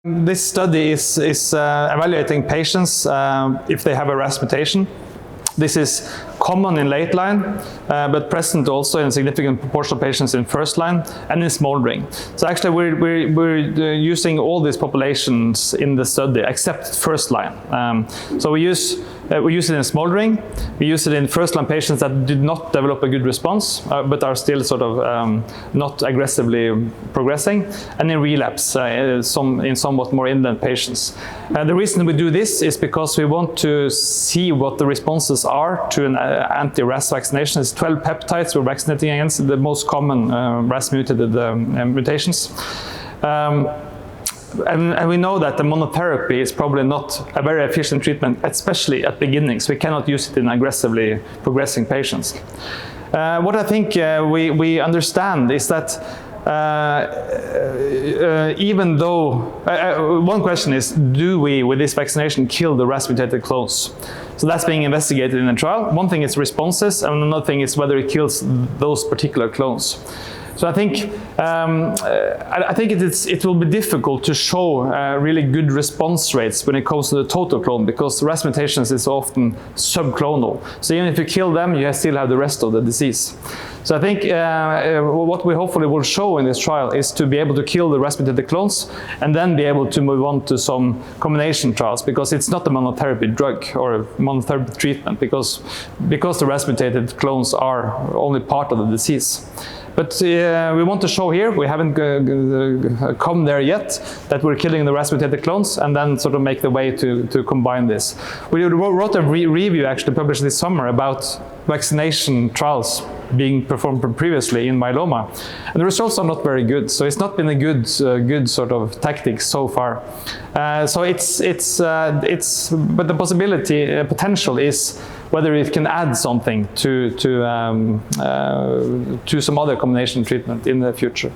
This study is evaluating patients if they have a RAS mutation. This is common in late line, but present also in a significant proportion of patients in first line and in smoldering. So actually we're using all these populations in the study except first line. So we use it in smoldering, we use it in first line patients that did not develop a good response, but are still sort of not aggressively progressing, and in relapse in somewhat more indolent patients. The reason we do this is because we want to see what the responses are to an anti-RAS vaccination. It's 12 peptides we're vaccinating against, the most common RAS-mutated mutations. And we know that the monotherapy is probably not a very efficient treatment, especially at beginnings. We cannot use it in aggressively progressing patients. What I think we understand is that even though, one question is, do we, with this vaccination, kill the RAS-mutated clones? So that's being investigated in the trial. One thing is responses, and another thing is whether it kills those particular clones. So I think it will be difficult to show really good response rates when it comes to the total clone, because RAS mutations is often subclonal. So even if you kill them, you still have the rest of the disease. So I think what we hopefully will show in this trial is to be able to kill the RAS-mutated clones and then be able to move on to some combination trials, because it's not a monotherapy drug or a monotherapy treatment, because the RAS-mutated clones are only part of the disease. But we want to show here, we haven't come there yet, that we're killing the RAS-mutated clones and then sort of make the way to combine this. We wrote a review actually published this summer about vaccination trials being performed previously in myeloma, and the results are not very good. So it's not been a good sort of tactic so far. So but the possibility, potential is whether it can add something to some other combination treatment in the future.